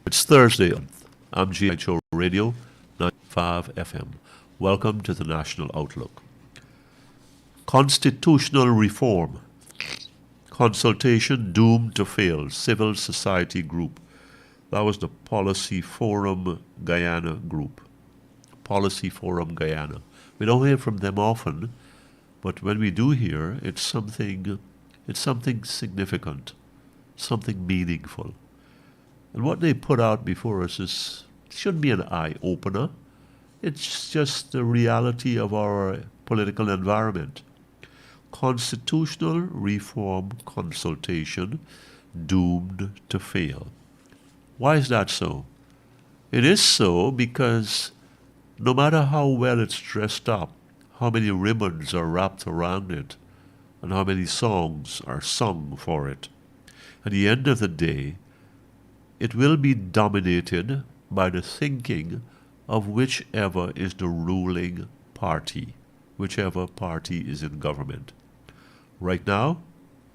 It's Thursday. I'm GHK Radio, 95 FM. Welcome to the National Outlook. Constitutional reform. Consultation doomed to fail. Civil society group. That was the Policy Forum Guyana group. Policy Forum Guyana. We don't hear from them often, but when we do hear, it's something significant, something meaningful. And what they put out before us shouldn't be an eye-opener. It's just the reality of our political environment. Constitutional reform consultation doomed to fail. Why is that so? It is so because no matter how well it's dressed up, how many ribbons are wrapped around it, and how many songs are sung for it, at the end of the day, it will be dominated by the thinking of whichever is the ruling party, whichever party is in government. Right now,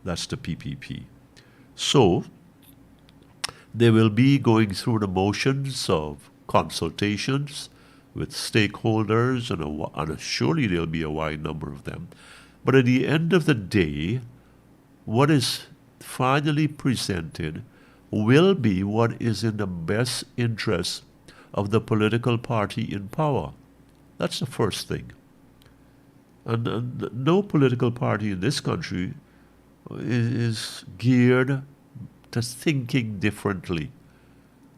that's the PPP. So, they will be going through the motions of consultations with stakeholders, and surely there'll be a wide number of them. But at the end of the day, what is finally presented will be what is in the best interest of the political party in power. That's the first thing. And no political party in this country is geared to thinking differently,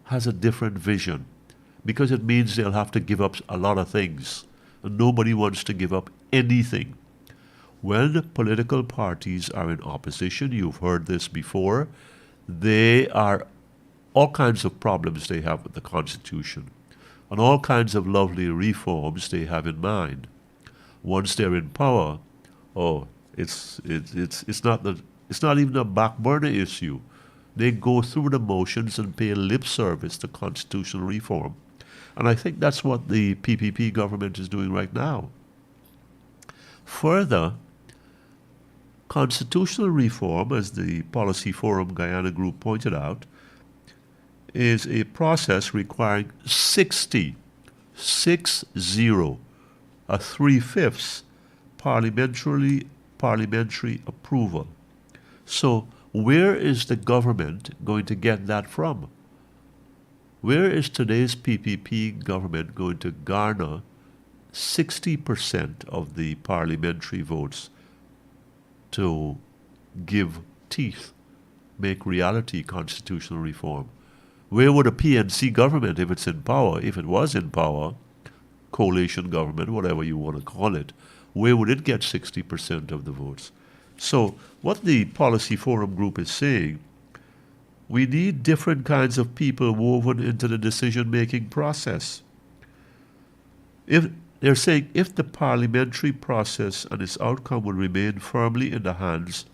has a different vision, because it means they'll have to give up a lot of things, and nobody wants to give up anything. When political parties are in opposition, you've heard this before, they are all kinds of problems they have with the Constitution, and all kinds of lovely reforms they have in mind. Once they're in power, it's not even a back burner issue. They go through the motions and pay lip service to constitutional reform. And I think that's what the PPP government is doing right now. Further, constitutional reform, as the Policy Forum Guyana group pointed out, is a process requiring 60, a 3/5 parliamentary approval. So where is the government going to get that from? Where is today's PPP government going to garner 60% of the parliamentary votes to give teeth, make reality constitutional reform? Where would a PNC government, if it's in power, if it was in power, coalition government, whatever you want to call it, where would it get 60% of the votes? So what the Policy Forum group is saying, we need different kinds of people woven into the decision-making process. They're saying if the parliamentary process and its outcome will remain firmly in the hands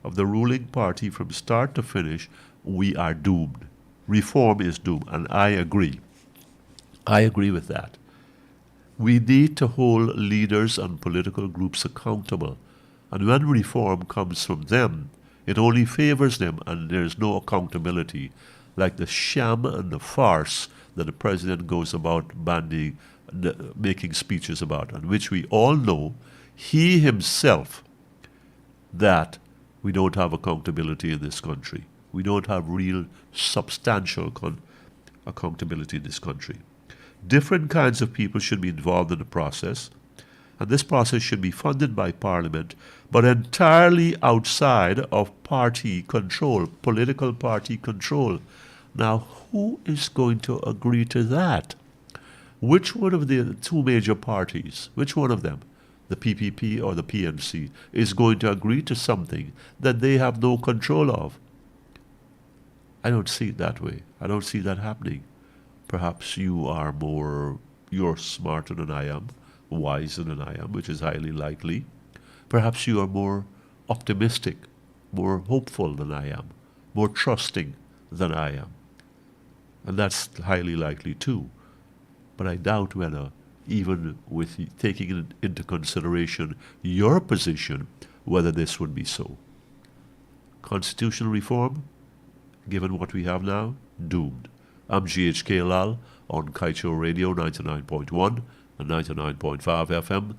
of the ruling party from start to finish, we are doomed. Reform is doomed, and I agree. I agree with that. We need to hold leaders and political groups accountable, and when reform comes from them, it only favors them, and there's no accountability, like the sham and the farce that the president goes about making speeches about, and which we all know, he himself, that we don't have accountability in this country. We don't have real substantial accountability in this country. Different kinds of people should be involved in the process, and this process should be funded by Parliament, but entirely outside of party control, political party control. Now, who is going to agree to that? Which one of the two major parties, which one of them, the PPP or the PNC, is going to agree to something that they have no control of? I don't see it that way. I don't see that happening. Perhaps you're smarter than I am, wiser than I am, which is highly likely. Perhaps you are more optimistic, more hopeful than I am, more trusting than I am. And that's highly likely too. But I doubt whether, even with taking into consideration your position, whether this would be so. Constitutional reform, given what we have now, doomed. I'm GHK Lall on Kaieteur Radio 99.1 and 99.5 FM,